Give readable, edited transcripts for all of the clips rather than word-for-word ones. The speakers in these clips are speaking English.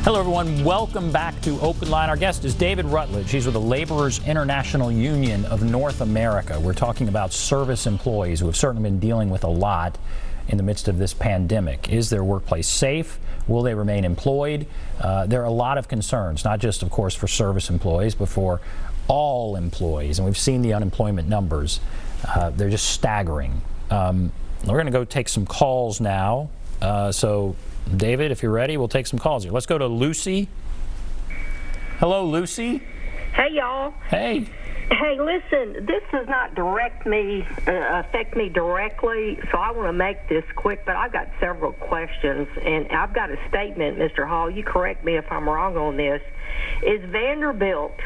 Hello, everyone. Welcome back to OpenLine. Our guest is David Rutledge. He's with the Laborers International Union of North America. We're talking about service employees who have certainly been dealing with a lot in the midst of this pandemic. Is their workplace safe? Will they remain employed? There are a lot of concerns, not just, of course, for service employees, but for all employees. And we've seen the unemployment numbers. They're just staggering. We're going to go take some calls now. So, David, if you're ready, we'll take some calls here. Let's go to Lucy. Hello, Lucy. Hey, y'all. Hey. Hey, listen, this does not affect me directly, so I want to make this quick, but I've got several questions, and I've got a statement, Mr. Hall. You correct me if I'm wrong on this. Is Vanderbilt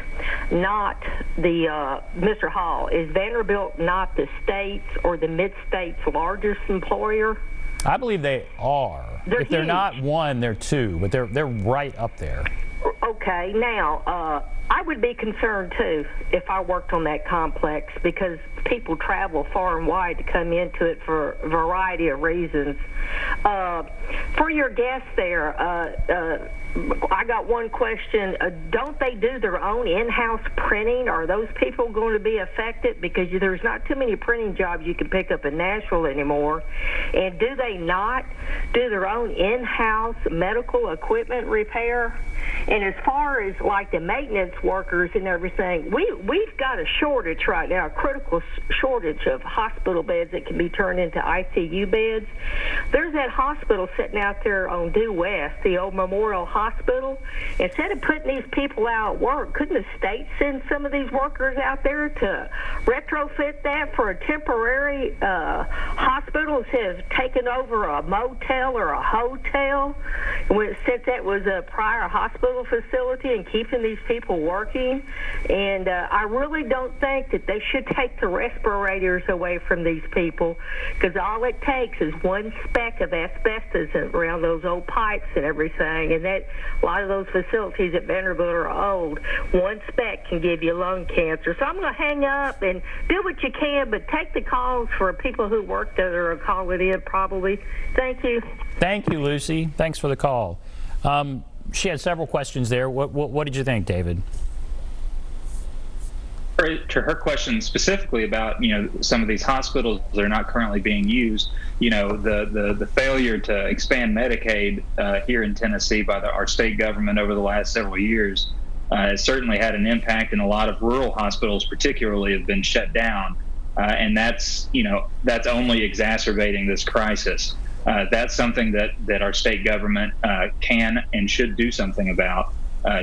not the, Mr. Hall, is Vanderbilt not the state's or the mid-state's largest employer? I believe they are. If they're not one, they're two, but they're right up there. Okay, now, I would be concerned, too, if I worked on that complex, because people travel far and wide to come into it for a variety of reasons. For your guests there, I got one question. Don't they do their own in-house printing? Are those people going to be affected? Because there's not too many printing jobs you can pick up in Nashville anymore. And do they not do their own in-house medical equipment repair? And as far as like the maintenance workers and everything, we've got a shortage right now, a critical shortage of hospital beds that can be turned into ICU beds. There's that hospital sitting out there on Due West, the old Memorial Hospital. Instead of putting these people out at work, couldn't the state send some of these workers out there to retrofit that for a temporary hospital instead of taking over a motel or a hotel, since that was a prior hospital facility, and keeping these people working? And I really don't think that they should take the respirators away from these people, because all it takes is one speck of asbestos around those old pipes and everything, and that a lot of those facilities at Vanderbilt are old. One speck can give you lung cancer. So I'm going to hang up and do what you can, but take the calls for people who work there or call it in probably. Thank you. Thank you, Lucy. Thanks for the call. She had several questions there. What did you think, David? To her question specifically about, some of these hospitals that are not currently being used, the failure to expand Medicaid here in Tennessee by our state government over the last several years has certainly had an impact, and a lot of rural hospitals particularly have been shut down. And that's only exacerbating this crisis. That's something that our state government can and should do something about,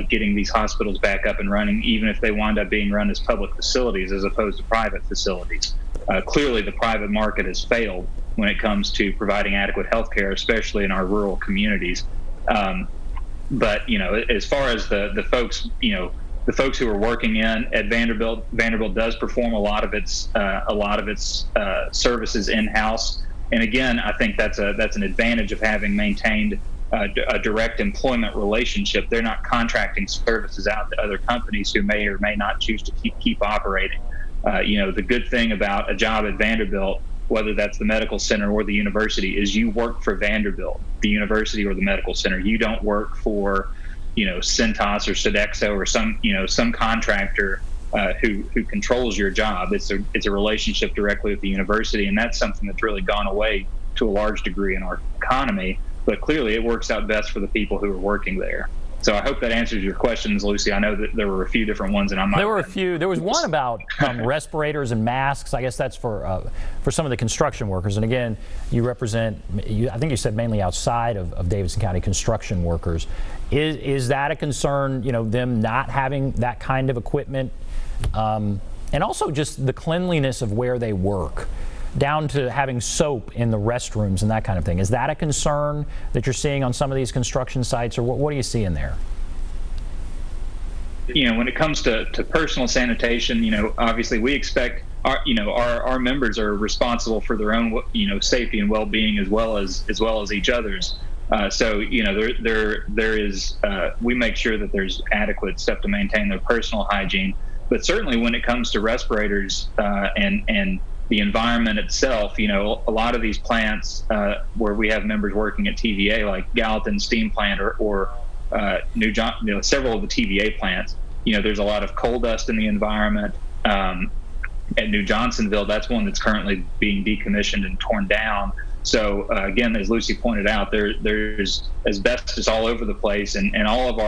getting these hospitals back up and running, even if they wind up being run as public facilities as opposed to private facilities. Clearly, the private market has failed when it comes to providing adequate health care, especially in our rural communities. But as far as the folks, the folks who are working at Vanderbilt does perform a lot of its services in-house. And again, I think that's an advantage of having maintained a direct employment relationship. They're not contracting services out to other companies who may or may not choose to keep operating. The good thing about a job at Vanderbilt, whether that's the medical center or the university, is you work for Vanderbilt, the university or the medical center. You don't work for, Cintas or Sodexo or some contractor who controls your job. It's a relationship directly with the university, and that's something that's really gone away to a large degree in our economy. But clearly, it works out best for the people who are working there. So I hope that answers your questions, Lucy. I know that there were a few different ones, and I'm not. There were a few. There was one about respirators and masks. I guess that's for some of the construction workers. And again, you represent. I think you said mainly outside of Davidson County construction workers. Is that a concern? Them not having that kind of equipment, and also just the cleanliness of where they work, down to having soap in the restrooms and that kind of thing. Is that a concern that you're seeing on some of these construction sites, or what are you seeing there? When it comes to personal sanitation, obviously we expect our members are responsible for their own, safety and well-being as well as each other's. So there is we make sure that there's adequate stuff to maintain their personal hygiene. But certainly when it comes to respirators and the environment itself, a lot of these plants where we have members working at TVA, like Gallatin Steam Plant or several of the TVA plants, there's a lot of coal dust in the environment. At New Johnsonville, that's one that's currently being decommissioned and torn down. So again, as Lucy pointed out, there's asbestos all over the place, and all of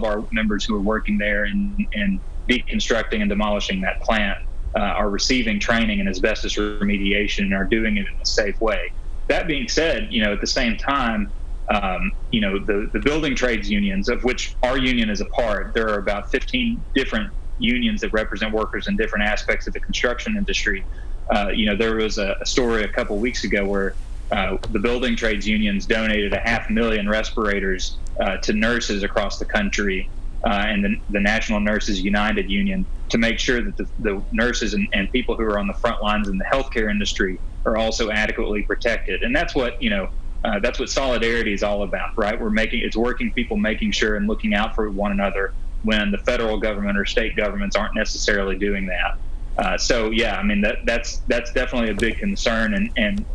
our members who are working there in deconstructing and demolishing that plant are receiving training in asbestos remediation and are doing it in a safe way. That being said, at the same time, the building trades unions, of which our union is a part, there are about 15 different unions that represent workers in different aspects of the construction industry. There was a story a couple weeks ago where the building trades unions donated 500,000 respirators to nurses across the country, and the National Nurses United Union, to make sure that the nurses and people who are on the front lines in the healthcare industry are also adequately protected. And that's what solidarity is all about, right? It's working people making sure and looking out for one another when the federal government or state governments aren't necessarily doing that. That's definitely a big concern. And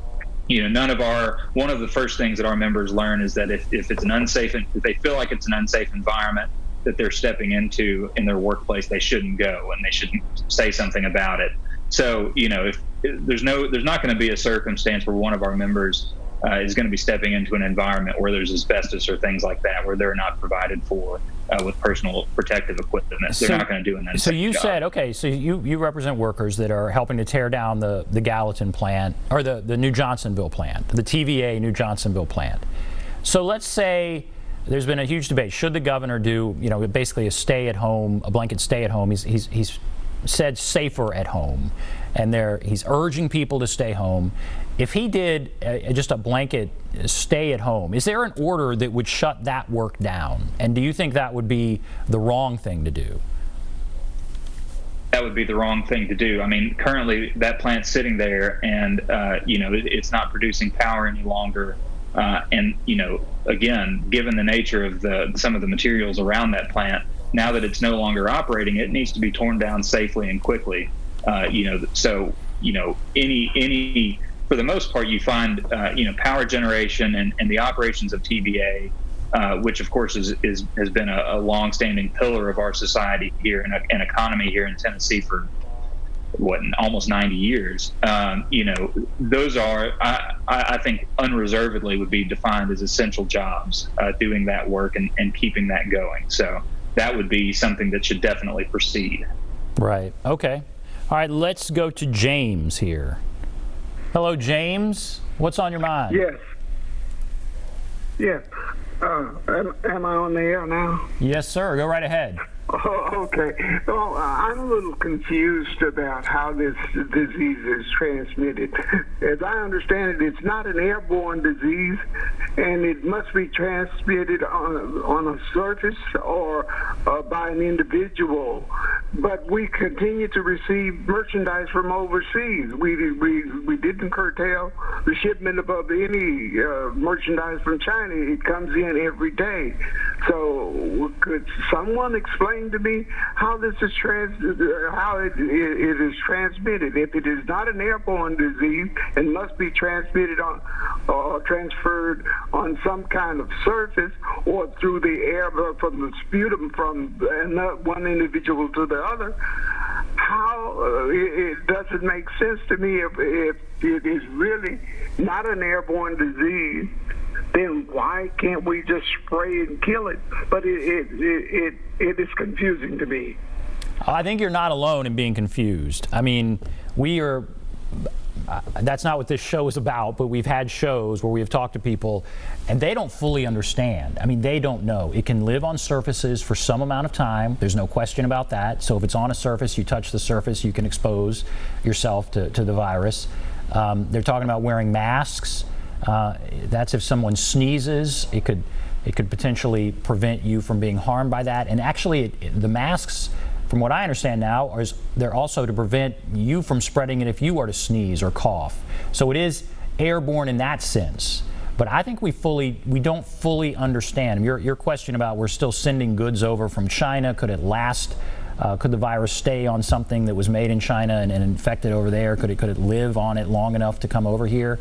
one of the first things that our members learn is that if they feel like it's an unsafe environment that they're stepping into in their workplace, they shouldn't go and they shouldn't say something about it. So, if there's not going to be a circumstance where one of our members is going to be stepping into an environment where there's asbestos or things like that, where they're not provided for with personal protective equipment. They're not going to do an unsafe So you job. said, okay, so you represent workers that are helping to tear down the Gallatin plant, or the New Johnsonville plant, the TVA New Johnsonville plant. So let's say there's been a huge debate. Should the governor do, basically a blanket stay at home? He's said safer at home, and he's urging people to stay home. If he did just a blanket stay at home, is there an order that would shut that work down? And do you think that would be the wrong thing to do? That would be the wrong thing to do. I mean, currently that plant's sitting there, and it's not producing power any longer. And again, given the nature of some of the materials around that plant, now that it's no longer operating, it needs to be torn down safely and quickly. For the most part, you find power generation and the operations of TVA, which of course has been a long-standing pillar of our society here and economy here in Tennessee for almost 90 years. Those are, I think, unreservedly would be defined as essential jobs, doing that work and keeping that going. So that would be something that should definitely proceed. Right. Okay. All right. Let's go to James here. Hello, James. What's on your mind? Yes. Yes. Am I on the air now? Yes, sir. Go right ahead. Oh, okay. Well, I'm a little confused about how this disease is transmitted. As I understand it, it's not an airborne disease, and it must be transmitted on a surface or by an individual. But we continue to receive merchandise from overseas. We didn't curtail the shipment of any merchandise from China. It comes in every day. So could someone explain to me how this is how it is transmitted? If it is not an airborne disease and must be transmitted on or transferred on some kind of surface or through the air from the sputum from one individual to the other, how it doesn't make sense to me if it is really not an airborne disease. Then why can't we just spray and kill it? But it is confusing to me. I think you're not alone in being confused. I mean, that's not what this show is about, but we've had shows where we have talked to people and they don't fully understand. I mean, they don't know. It can live on surfaces for some amount of time. There's no question about that. So if it's on a surface, you touch the surface, you can expose yourself to the virus. They're talking about wearing masks. That's if someone sneezes, it could potentially prevent you from being harmed by that. And actually, the masks, from what I understand now, they're also to prevent you from spreading it if you are to sneeze or cough. So it is airborne in that sense. But I think we don't fully understand. Your question about we're still sending goods over from China, could it last? Could the virus stay on something that was made in China and infect it over there? Could it live on it long enough to come over here?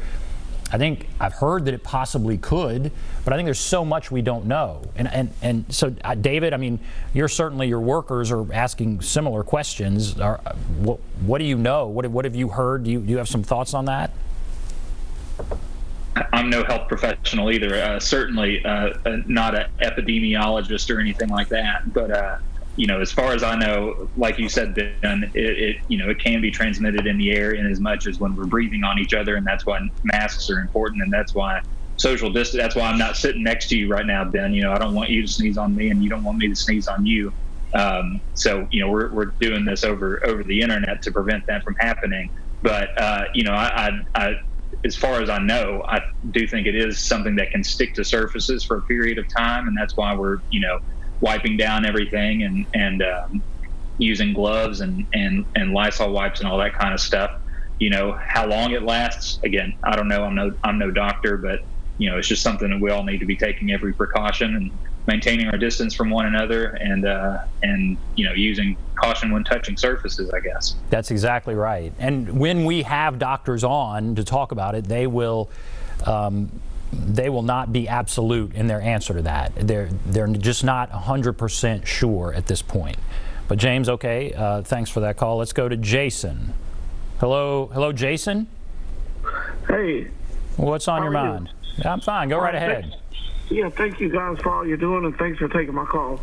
I think I've heard that it possibly could, but I think there's so much we don't know. And so, David, I mean, your workers are asking similar questions. What do you know? What have you heard? Do you have some thoughts on that? I'm no health professional either. Certainly not an epidemiologist or anything like that. But as far as I know, like you said, Ben, it can be transmitted in the air in as much as when we're breathing on each other, and that's why masks are important, and that's why social distance. That's why I'm not sitting next to you right now, Ben. I don't want you to sneeze on me, and you don't want me to sneeze on you. So we're doing this over the internet to prevent that from happening. But I as far as I know, I do think it is something that can stick to surfaces for a period of time, and that's why we're wiping down everything and using gloves and Lysol wipes and all that kind of stuff. How long it lasts, again, I don't know. I'm no doctor, but it's just something that we all need to be taking every precaution and maintaining our distance from one another and using caution when touching surfaces, I guess. That's exactly right. And when we have doctors on to talk about it, they will not be absolute in their answer to that. They're just not 100% sure at this point. But James, okay, thanks for that call. Let's go to Jason. Hello, Jason. Hey. What's on your mind? I'm fine. Go right ahead. Yeah, thank you guys for all you're doing, and thanks for taking my call.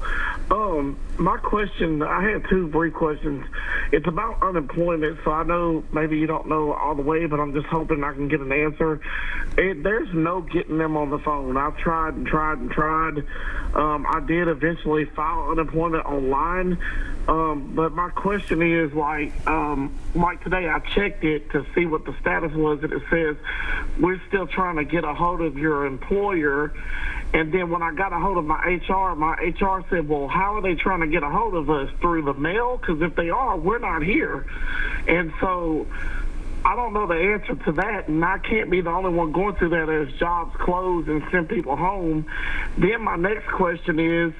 My question, I had two brief questions. It's about unemployment, so I know maybe you don't know all the way, but I'm just hoping I can get an answer. There's no getting them on the phone. I've tried and tried and tried. I did eventually file unemployment online, but my question is, like today I checked it to see what the status was, and it says we're still trying to get a hold of your employer. And then when I got a hold of my HR said, well, how are they trying to get a hold of us? Through the mail? Because if they are, we're not here. And so I don't know the answer to that, and I can't be the only one going through that as jobs close and send people home. Then my next question is,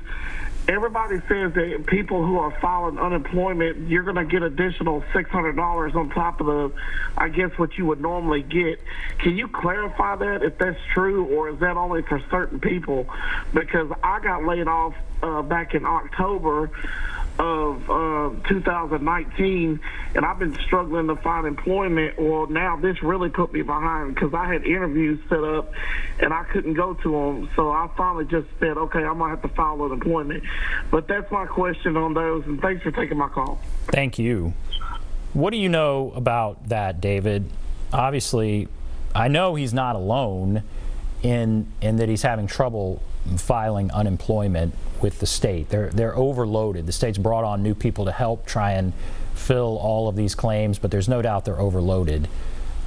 everybody says that people who are filing unemployment, you're going to get additional $600 on top of I guess, what you would normally get. Can you clarify that, if that's true, or is that only for certain people? Because I got laid off back in October of 2019, and I've been struggling to find employment. Well, now this really put me behind because I had interviews set up and I couldn't go to them. So I finally just said, okay, I'm going to have to file unemployment. But that's my question on those, and thanks for taking my call. Thank you. What do you know about that, David? Obviously, I know he's not alone in that he's having trouble filing unemployment with the state. They're overloaded. The state's brought on new people to help try and fill all of these claims, but there's no doubt they're overloaded.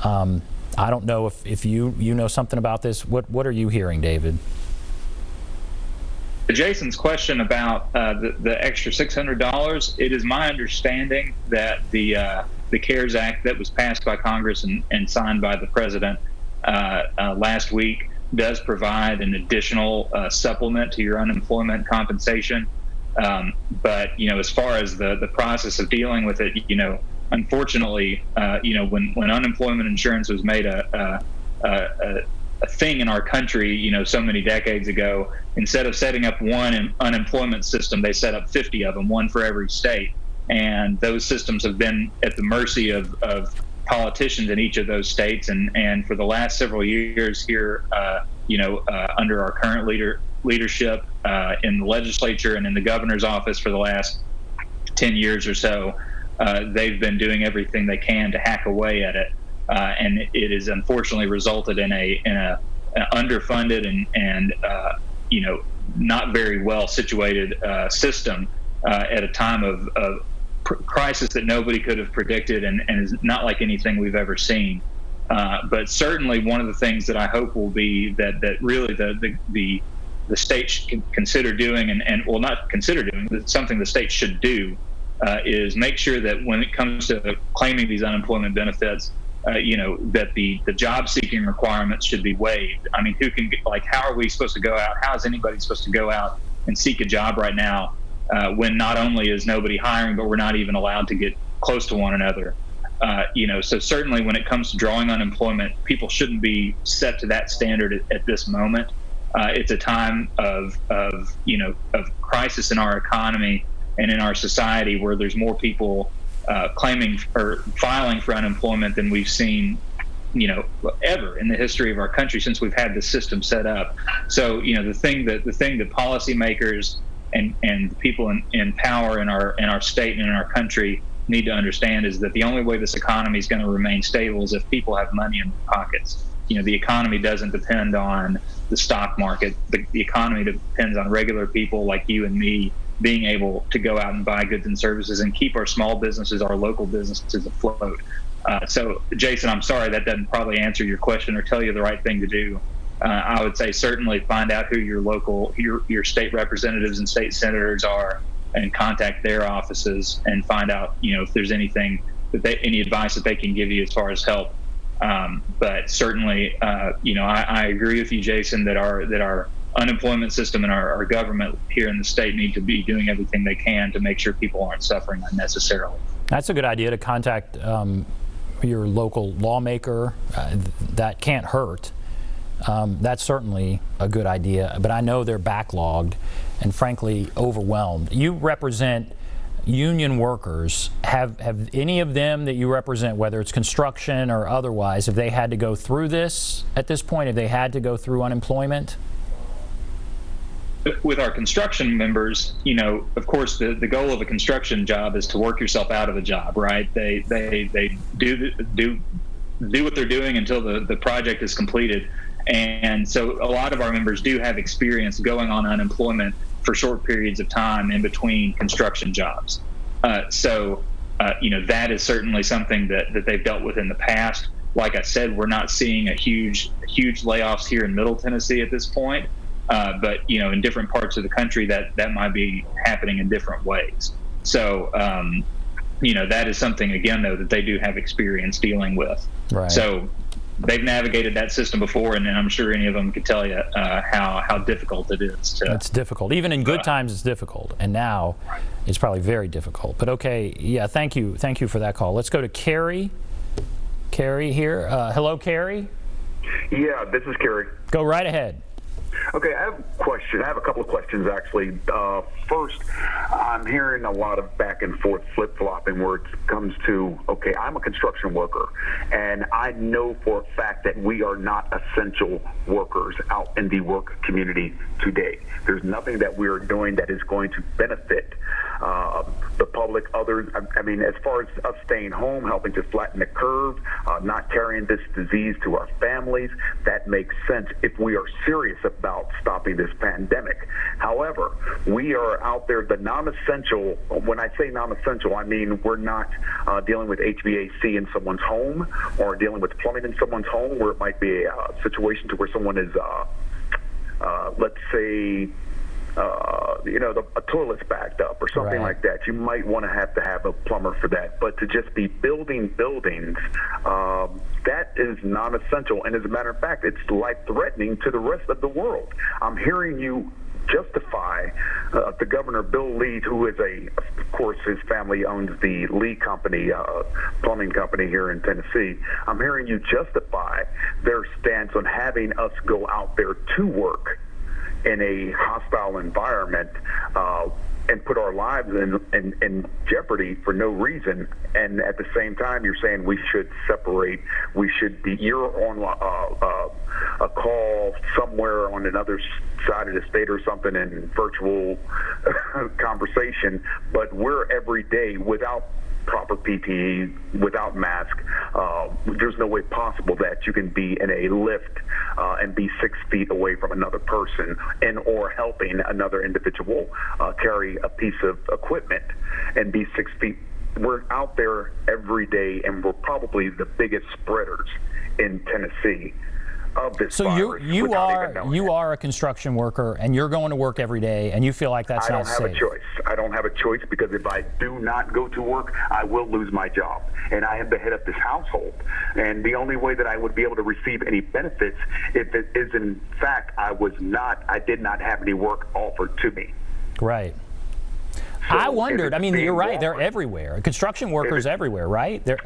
I don't know if you know something about this. What are you hearing, David? Jason's question about the extra $600, it is my understanding that the CARES Act that was passed by Congress and signed by the president last week does provide an additional supplement to your unemployment compensation. But, as far as the process of dealing with it, unfortunately, when unemployment insurance was made a thing in our country, so many decades ago, instead of setting up one unemployment system, they set up 50 of them, one for every state. And those systems have been at the mercy of politicians in each of those states. And for the last several years here, under our current leadership in the legislature and in the governor's office for the last 10 years or so, they've been doing everything they can to hack away at it. And it has unfortunately resulted in a underfunded and not very well situated system at a time of crisis that nobody could have predicted and is not like anything we've ever seen. But certainly one of the things that I hope will be that really the state should consider doing and well, not consider doing, but something the state should do is make sure that when it comes to claiming these unemployment benefits, that the job seeking requirements should be waived. I mean, how are we supposed to go out? How is anybody supposed to go out and seek a job right now when not only is nobody hiring, but we're not even allowed to get close to one another? So certainly when it comes to drawing unemployment, people shouldn't be set to that standard at this moment. It's a time of crisis in our economy and in our society where there's more people claiming or filing for unemployment than we've seen, ever in the history of our country since we've had this system set up. So, the thing that policymakers and people in power in our state and in our country need to understand is that the only way this economy is going to remain stable is if people have money in their pockets. The economy doesn't depend on the stock market. The economy depends on regular people like you and me being able to go out and buy goods and services and keep our small businesses, our local businesses afloat. So, Jason, I'm sorry that doesn't probably answer your question or tell you the right thing to do. I would say certainly find out who your state representatives and state senators are, and contact their offices and find out, if there's anything any advice that they can give you as far as help. But certainly, I agree with you, Jason, that our unemployment system and our government here in the state need to be doing everything they can to make sure people aren't suffering unnecessarily. That's a good idea to contact your local lawmaker. That can't hurt. That's certainly a good idea, but I know they're backlogged and frankly overwhelmed. You represent union workers. Have any of them that you represent, whether it's construction or otherwise, have they had to go through this at this point? Have they had to go through unemployment? With our construction members, of course, the goal of a construction job is to work yourself out of a job, right? They do what they're doing until the project is completed. And so a lot of our members do have experience going on unemployment for short periods of time in between construction jobs. So that is certainly something that they've dealt with in the past. Like I said, we're not seeing a huge layoffs here in Middle Tennessee at this point. But in different parts of the country that might be happening in different ways. So, that is something, again, though, that they do have experience dealing with. Right. So they've navigated that system before, and I'm sure any of them could tell you how difficult it is. It's difficult. Even in good times, it's difficult. And now it's probably very difficult. But okay, yeah, thank you for that call. Let's go to Carrie. Carrie here. Hello, Carrie. Yeah, this is Carrie. Go right ahead. Okay, I have a question. I have a couple of questions, actually. First, I'm hearing a lot of back and forth flip-flopping where it comes to, okay, I'm a construction worker, and I know for a fact that we are not essential workers out in the work community today. There's nothing that we are doing that is going to benefit the public, others. I mean, as far as us staying home, helping to flatten the curve, not carrying this disease to our families, that makes sense if we are serious about stopping this pandemic. However, we are out there, the non-essential, when I say non-essential, I mean we're not dealing with HVAC in someone's home or dealing with plumbing in someone's home where it might be a situation to where someone is, let's say, a toilet's backed up or something like that. You might want to have a plumber for that. But to just be building buildings, that is non-essential. And as a matter of fact, it's life-threatening to the rest of the world. I'm hearing you justify the governor, Bill Lee, who is of course, his family owns the Lee Company, plumbing company here in Tennessee. I'm hearing you justify their stance on having us go out there to work in a hostile environment and put our lives in jeopardy for no reason. And at the same time, you're saying we should separate. You're on a call somewhere on another side of the state or something in virtual conversation, but we're every day without proper PPE, without mask. There's no way possible that you can be in a lift and be 6 feet away from another person and or helping another individual carry a piece of equipment and be 6 feet. We're out there every day, and we're probably the biggest spreaders in Tennessee of this virus. So you are a construction worker, and you're going to work every day, and you feel like that's not safe. I don't have a choice. I don't have a choice because if I do not go to work, I will lose my job, and I am the head of this household. And the only way that I would be able to receive any benefits if it is in fact I did not have any work offered to me. Right. I wondered. I mean, you're right. They're everywhere. Construction workers everywhere, right? They're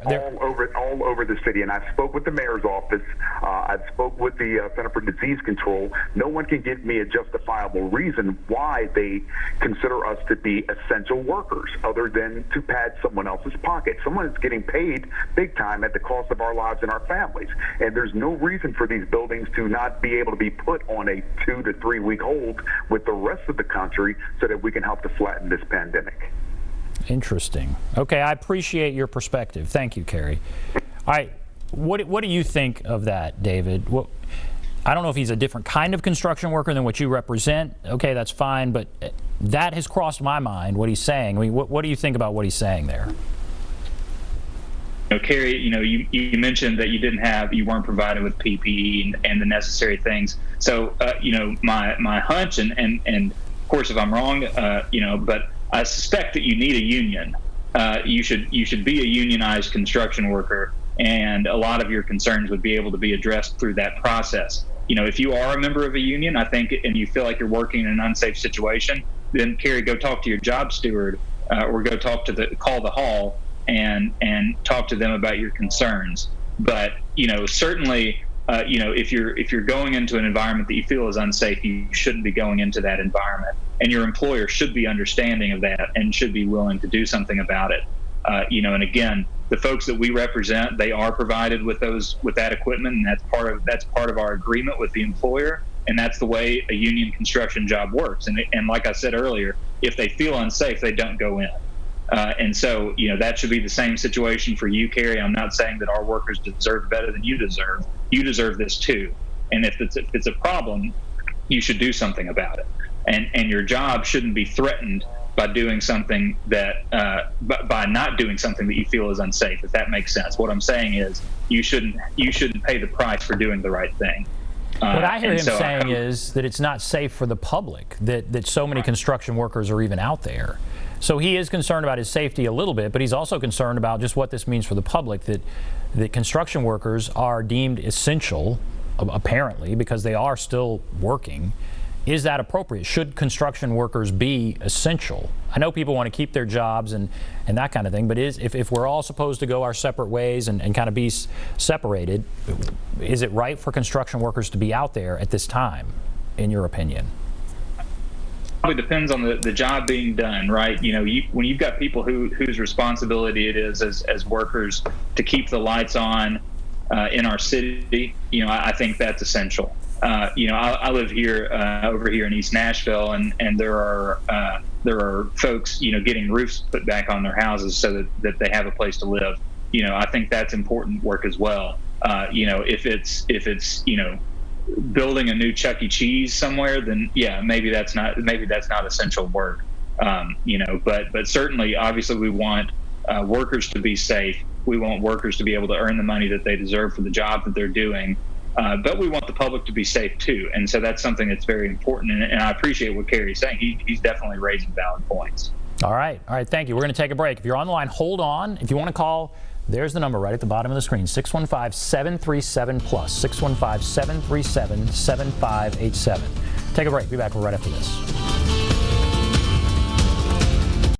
all over the city. And I spoke with the mayor's office. I spoke with the Center for Disease Control. No one can give me a justifiable reason why they consider us to be essential workers, other than to pad someone else's pocket. Someone is getting paid big time at the cost of our lives and our families. And there's no reason for these buildings to not be able to be put on a 2 to 3 week hold with the rest of the country so that we can help to flatten this pandemic. Interesting. Okay, I appreciate your perspective. Thank you, Kerry. All right, what do you think of that, David? I don't know if he's a different kind of construction worker than what you represent. Okay, that's fine, but that has crossed my mind, what he's saying. I mean, what do you think about what he's saying there? Kerry, you mentioned that you weren't provided with PPE and the necessary things. So, my hunch, and of course, if I'm wrong, but I suspect that you need a union. You should be a unionized construction worker, and a lot of your concerns would be able to be addressed through that process. If you are a member of a union, I think, and you feel like you're working in an unsafe situation, then Kerry, go talk to your job steward, or go call the hall and talk to them about your concerns. But certainly, if you're going into an environment that you feel is unsafe, you shouldn't be going into that environment, and your employer should be understanding of that and should be willing to do something about it. And again, the folks that we represent, they are provided with that equipment, and that's part of our agreement with the employer, and that's the way a union construction job works. And like I said earlier, if they feel unsafe, they don't go in. And so, that should be the same situation for you, Kerry. I'm not saying that our workers deserve better than you deserve. You deserve this too. And if it's a problem, you should do something about it. And your job shouldn't be threatened by doing something by not doing something that you feel is unsafe, if that makes sense. What I'm saying is you shouldn't pay the price for doing the right thing. What I hear him saying is that it's not safe for the public, that so many construction workers are even out there. So he is concerned about his safety a little bit, but he's also concerned about just what this means for the public, that construction workers are deemed essential, apparently, because they are still working. Is that appropriate? Should construction workers be essential? I know people want to keep their jobs and that kind of thing, but if we're all supposed to go our separate ways and kind of be separated, is it right for construction workers to be out there at this time, in your opinion? Probably depends on the job being done, right? When you've got people whose responsibility it is as workers to keep the lights on in our city, I think that's essential. I live here over here in East Nashville, and there are folks getting roofs put back on their houses so that they have a place to live. I think that's important work as well. If it's building a new Chuck E. Cheese somewhere, then yeah, maybe that's not essential work. But certainly, obviously, we want workers to be safe. We want workers to be able to earn the money that they deserve for the job that they're doing. But we want the public to be safe too, and so that's something that's very important. And I appreciate what Kerry's saying. He's definitely raising valid points. All right. Thank you. We're going to take a break. If you're on the line, hold on. If you want to call, there's the number right at the bottom of the screen: 615-737-PLUS. 615-737-7587. Take a break. Be back right after this.